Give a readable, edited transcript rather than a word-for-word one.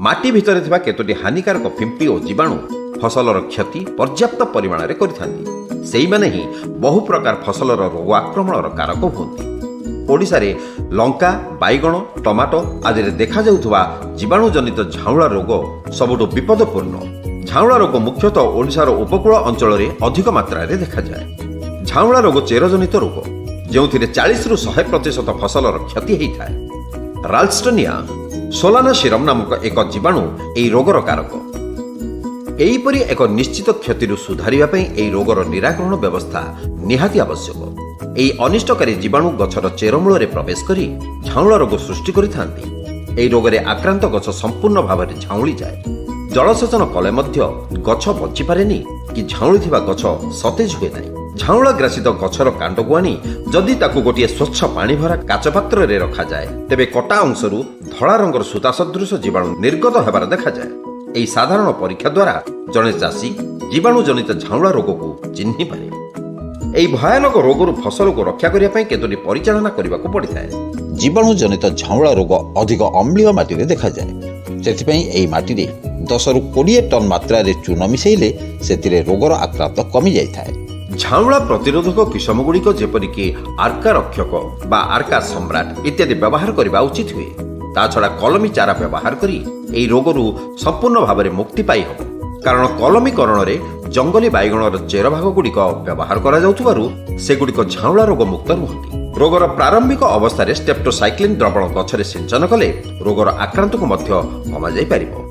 माटी भितर थिबा केतोटी हानिकारक फिंपी और जीवाणु फसलर क्षति पर्याप्त परिमाण में करिथांती। सेई माने ही बहु प्रकार फसलर रोग आक्रमणर कारक हुଅନ୍ତି। ओडिशा रे लंका, बाइगण, टमाटो आदि रे देखा जाउथबा जीवाणु जनित झाउला रोग सबुठु विपदपूर्ण। झाउला रोग मुख्यतः ओडिशार उपकूल अंचल रे अधिक मात्रा रे देखा जाए। झाउला रोग चेर जनित रोग जेउथिरे 40 रु 100% फसलर क्षति हेइथाय। राल्स्टनिया सोलानासिरम नामक एक जीवाणु एई रोगर कारक। एहीपरि एक निश्चित क्षति सुधारिबा पई एई रोगर निराकरण व्यवस्था निहाती आवश्यक। एही अनिष्टकारी जीवाणु गछर चेरमूल रे प्रवेश करी झाउला रोग सृष्टि करिथांती। एही रोगरे आक्रांत गछ संपूर्ण भाव में झाउली जाए। जलसेचन कले मध्य गछ बंची पारेनी कि झाउली थिबा गछ सतेज हुए नाही। झाउला ग्रासित गछर कांडकु आनी जदि ताकु गोटिए स्वच्छ पानी भरा काच पात्र रे रखा जाए तेबे कटा अंशरू धड़ा रंगर सूता सदृश जीवाणु निर्गत हेबार देखा जाए। एही साधारण परीक्षा द्वारा जने चाषी जीवाणु जनित झाउला रोग को चिन्हि पारे। एही भयानक रोगरु फसल को रक्षा करिया पई केतोटी परिचालना करिबाकू पड़िथाय। जीवाणु जनित झाउला रोग अधिक अम्लीय माटी रे देखा जाए। सेथिपई एही माटी रे 10 रु 20 टन मात्रा रे चून मिसेइले सेतिरे रोगर आक्रांत कमी जाइथाय। झाउला प्रतिरोधक किसम गुड़िक जेपरिक आर्का रक्षक बा आर्का सम्राट इत्यादि व्यवहार करने उचित हुए। ता छड़ा कलमी चारा व्यवहार करी एही रोगरु संपूर्ण भाव में मुक्ति पाई हब। कारण कलमीकरण रे जंगली बाइगणर चेर भाग गुड़िक व्यवहार करा जाउथबारु सेगुड़िक झाउला रोग मुक्त रुहंती। रोगर प्रारंभिक अवस्था रे स्टेप्टोसाइक्लिन द्रवण गछरे सिंचन कले रोगर आक्रांत को मध्य कमा जाई पारिबो।